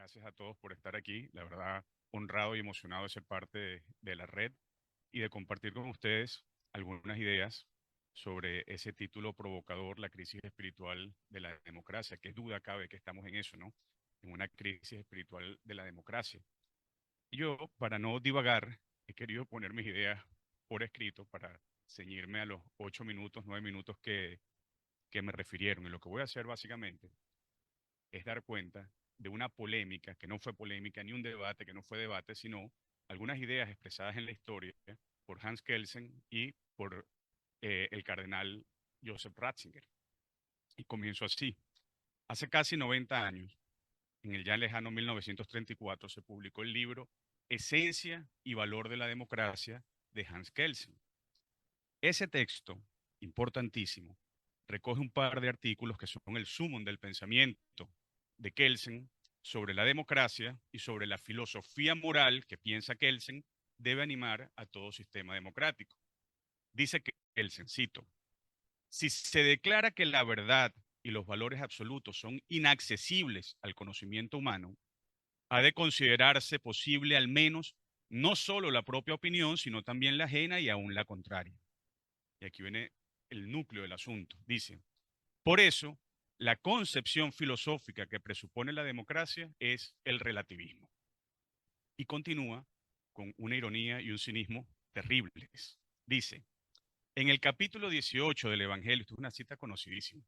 Gracias a todos por estar aquí. La verdad, honrado y emocionado de ser parte de la red y de compartir con ustedes algunas ideas sobre ese título provocador, la crisis espiritual de la democracia. Qué duda cabe que estamos en eso, ¿no? En una crisis espiritual de la democracia. Y yo, para no divagar, he querido poner mis ideas por escrito para ceñirme a los 8 minutos, 9 minutos que me refirieron. Y lo que voy a hacer básicamente es dar cuenta de una polémica que no fue polémica, ni un debate que no fue debate, sino algunas ideas expresadas en la historia por Hans Kelsen y por el cardenal Joseph Ratzinger. Y comienzo así. Hace casi 90 años, en el ya lejano 1934, se publicó el libro Esencia y Valor de la Democracia de Hans Kelsen. Ese texto, importantísimo, recoge un par de artículos que son el sumum del pensamiento de Kelsen sobre la democracia y sobre la filosofía moral que piensa Kelsen debe animar a todo sistema democrático. Dice que Kelsen, cito, si se declara que la verdad y los valores absolutos son inaccesibles al conocimiento humano, ha de considerarse posible al menos no solo la propia opinión, sino también la ajena y aún la contraria. Y aquí viene el núcleo del asunto. Dice, por eso, la concepción filosófica que presupone la democracia es el relativismo. Y continúa con una ironía y un cinismo terribles. Dice, en el capítulo 18 del Evangelio, esto es una cita conocidísima,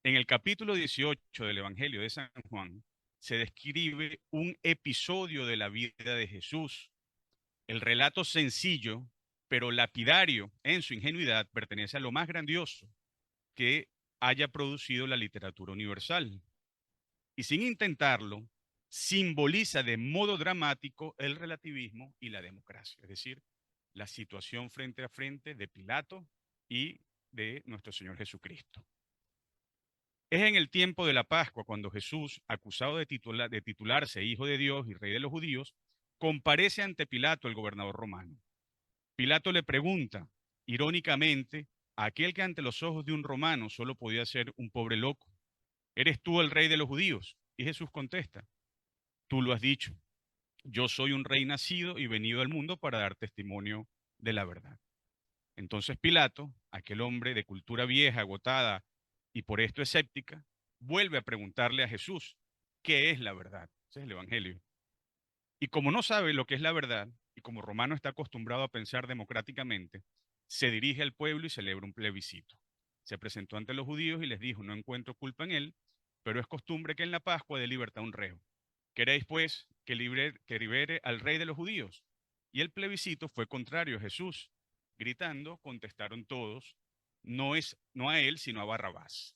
en el capítulo 18 del Evangelio de San Juan se describe un episodio de la vida de Jesús. El relato sencillo, pero lapidario en su ingenuidad, pertenece a lo más grandioso que haya producido la literatura universal. Y sin intentarlo, simboliza de modo dramático el relativismo y la democracia, es decir, la situación frente a frente de Pilato y de nuestro Señor Jesucristo. Es en el tiempo de la Pascua cuando Jesús, acusado de titularse Hijo de Dios y Rey de los Judíos, comparece ante Pilato, el gobernador romano. Pilato le pregunta, irónicamente, a aquel que ante los ojos de un romano solo podía ser un pobre loco, ¿eres tú el rey de los judíos? Y Jesús contesta, tú lo has dicho, yo soy un rey nacido y venido al mundo para dar testimonio de la verdad. Entonces Pilato, aquel hombre de cultura vieja, agotada y por esto escéptica, vuelve a preguntarle a Jesús, ¿qué es la verdad? Ese es el Evangelio. Y como no sabe lo que es la verdad, y como Romano está acostumbrado a pensar democráticamente, se dirige al pueblo y celebra un plebiscito. Se presentó ante los judíos y les dijo, no encuentro culpa en él, pero es costumbre que en la Pascua dé libertad a un reo. ¿Queréis, pues, que libere al rey de los judíos? Y el plebiscito fue contrario a Jesús. Gritando, contestaron todos, no a él, sino a Barrabás.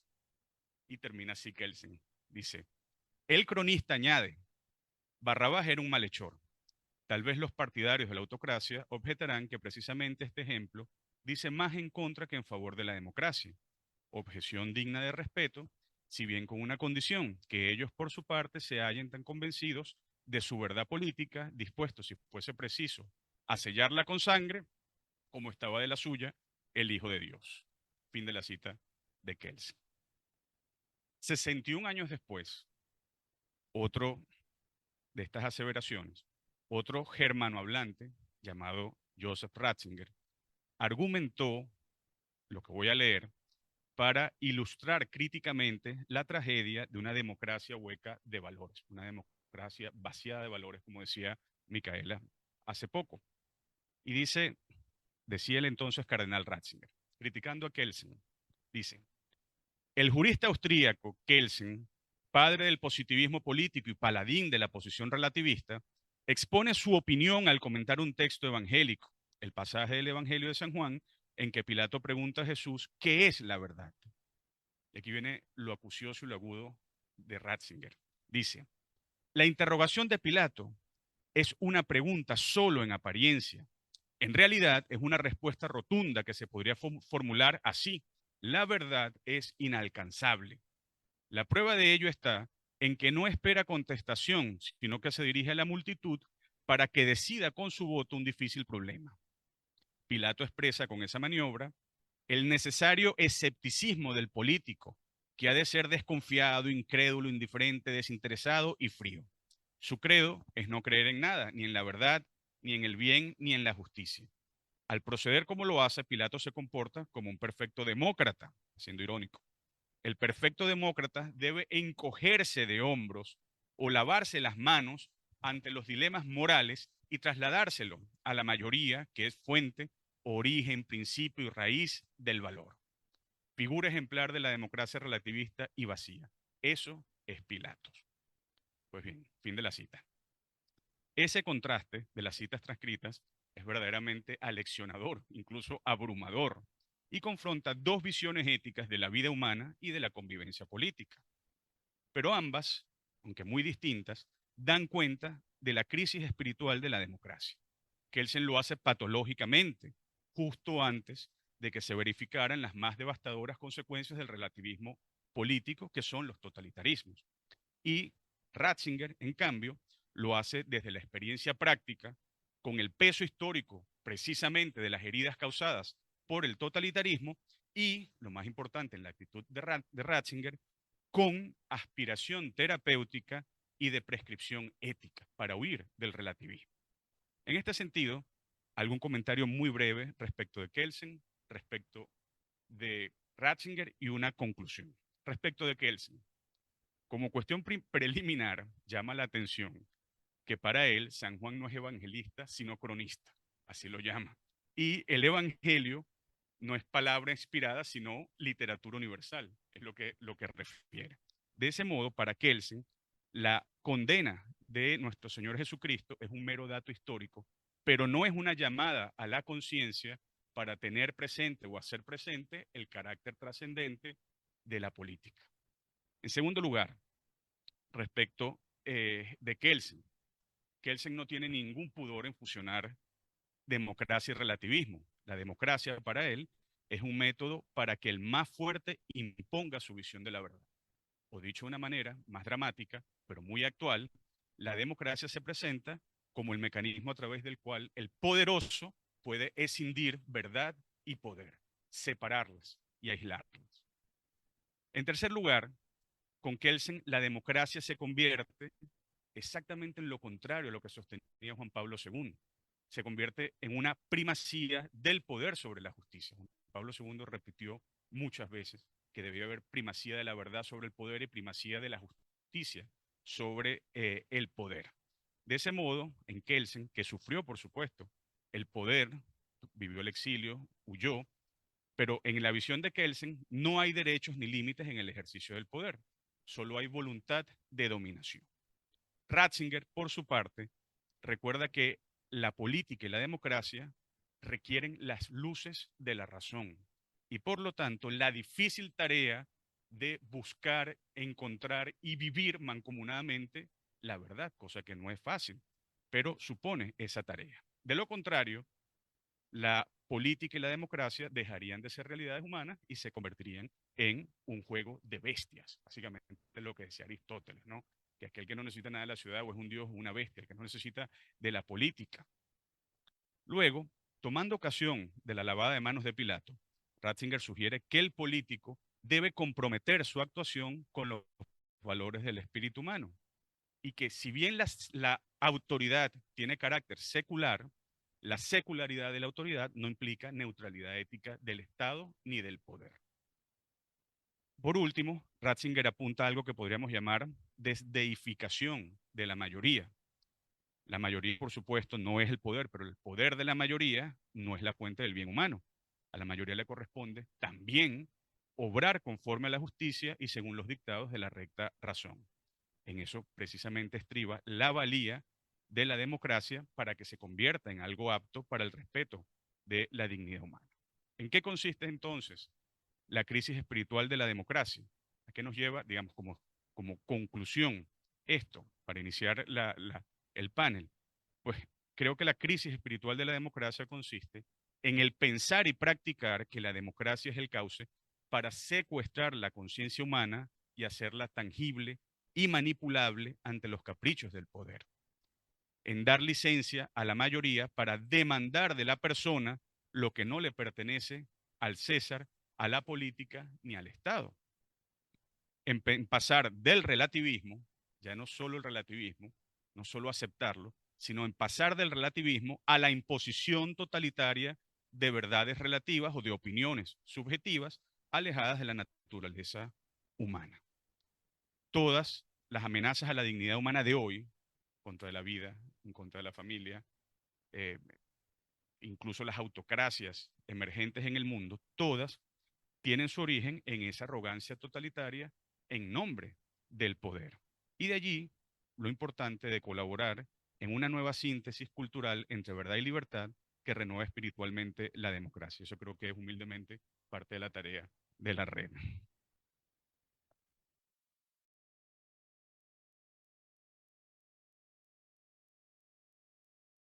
Y termina así Kelsen. Dice, el cronista añade, Barrabás era un malhechor. Tal vez los partidarios de la autocracia objetarán que precisamente este ejemplo dice más en contra que en favor de la democracia. Objeción digna de respeto, si bien con una condición, que ellos por su parte se hallen tan convencidos de su verdad política, dispuestos, si fuese preciso, a sellarla con sangre, como estaba de la suya el Hijo de Dios. Fin de la cita de Kelsen. 61 años después, otro de estas aseveraciones, otro germanohablante llamado Joseph Ratzinger, argumentó lo que voy a leer para ilustrar críticamente la tragedia de una democracia hueca de valores, una democracia vaciada de valores, como decía Micaela hace poco. Y decía el entonces cardenal Ratzinger, criticando a Kelsen, dice, el jurista austríaco Kelsen, padre del positivismo político y paladín de la posición relativista, expone su opinión al comentar un texto evangélico, el pasaje del Evangelio de San Juan, en que Pilato pregunta a Jesús, ¿qué es la verdad? Y aquí viene lo acucioso y lo agudo de Ratzinger. Dice, la interrogación de Pilato es una pregunta solo en apariencia. En realidad es una respuesta rotunda que se podría formular así. La verdad es inalcanzable. La prueba de ello está en que no espera contestación, sino que se dirige a la multitud para que decida con su voto un difícil problema. Pilato expresa con esa maniobra el necesario escepticismo del político, que ha de ser desconfiado, incrédulo, indiferente, desinteresado y frío. Su credo es no creer en nada, ni en la verdad, ni en el bien, ni en la justicia. Al proceder como lo hace, Pilato se comporta como un perfecto demócrata, siendo irónico. El perfecto demócrata debe encogerse de hombros o lavarse las manos ante los dilemas morales y trasladárselo a la mayoría, que es fuente, origen, principio y raíz del valor. Figura ejemplar de la democracia relativista y vacía. Eso es Pilatos. Pues bien, fin de la cita. Ese contraste de las citas transcritas es verdaderamente aleccionador, incluso abrumador, y confronta dos visiones éticas de la vida humana y de la convivencia política. Pero ambas, aunque muy distintas, dan cuenta de la crisis espiritual de la democracia. Kelsen lo hace patológicamente, justo antes de que se verificaran las más devastadoras consecuencias del relativismo político, que son los totalitarismos. Y Ratzinger, en cambio, lo hace desde la experiencia práctica, con el peso histórico precisamente de las heridas causadas por el totalitarismo y, lo más importante en la actitud de Ratzinger, con aspiración terapéutica y de prescripción ética para huir del relativismo. En este sentido, algún comentario muy breve respecto de Kelsen, respecto de Ratzinger y una conclusión. Respecto de Kelsen, como cuestión preliminar, llama la atención que para él San Juan no es evangelista, sino cronista, así lo llama. Y el evangelio no es palabra inspirada, sino literatura universal, es lo que refiere. De ese modo, para Kelsen, la condena de nuestro Señor Jesucristo es un mero dato histórico, pero no es una llamada a la conciencia para tener presente o hacer presente el carácter trascendente de la política. En segundo lugar, respecto de Kelsen, Kelsen no tiene ningún pudor en fusionar democracia y relativismo. La democracia para él es un método para que el más fuerte imponga su visión de la verdad. O dicho de una manera más dramática, pero muy actual, la democracia se presenta como el mecanismo a través del cual el poderoso puede escindir verdad y poder, separarlas y aislarlas. En tercer lugar, con Kelsen la democracia se convierte exactamente en lo contrario a lo que sostenía Juan Pablo II. Se convierte en una primacía del poder sobre la justicia. Juan Pablo II repitió muchas veces que debía haber primacía de la verdad sobre el poder y primacía de la justicia sobre el poder. De ese modo, en Kelsen, que sufrió, por supuesto, el poder, vivió el exilio, huyó, pero en la visión de Kelsen no hay derechos ni límites en el ejercicio del poder, solo hay voluntad de dominación. Ratzinger, por su parte, recuerda que la política y la democracia requieren las luces de la razón y por lo tanto la difícil tarea de buscar, encontrar y vivir mancomunadamente la verdad, cosa que no es fácil, pero supone esa tarea. De lo contrario, la política y la democracia dejarían de ser realidades humanas y se convertirían en un juego de bestias, básicamente lo que decía Aristóteles, ¿no? Que aquel que no necesita nada de la ciudad o es un dios o una bestia, el que no necesita de la política. Luego, tomando ocasión de la lavada de manos de Pilato, Ratzinger sugiere que el político debe comprometer su actuación con los valores del espíritu humano y que si bien la autoridad tiene carácter secular, la secularidad de la autoridad no implica neutralidad ética del Estado ni del poder. Por último, Ratzinger apunta a algo que podríamos llamar desdeificación de la mayoría. La mayoría, por supuesto, no es el poder, pero el poder de la mayoría no es la fuente del bien humano. A la mayoría le corresponde también obrar conforme a la justicia y según los dictados de la recta razón. En eso precisamente estriba la valía de la democracia para que se convierta en algo apto para el respeto de la dignidad humana. ¿En qué consiste entonces la crisis espiritual de la democracia? ¿A qué nos lleva, digamos, como conclusión esto para iniciar el panel? Pues creo que la crisis espiritual de la democracia consiste en el pensar y practicar que la democracia es el cauce para secuestrar la conciencia humana y hacerla tangible y manipulable ante los caprichos del poder, en dar licencia a la mayoría para demandar de la persona lo que no le pertenece al César, a la política ni al Estado, en pasar del relativismo, ya no solo el relativismo, no solo aceptarlo, sino en pasar del relativismo a la imposición totalitaria de verdades relativas o de opiniones subjetivas alejadas de la naturaleza humana. Todas las amenazas a la dignidad humana de hoy, contra la vida, en contra de la familia, eh, incluso las autocracias emergentes en el mundo, todas tienen su origen en esa arrogancia totalitaria en nombre del poder. Y de allí lo importante de colaborar en una nueva síntesis cultural entre verdad y libertad que renueva espiritualmente la democracia. Eso creo que es humildemente parte de la tarea de la red.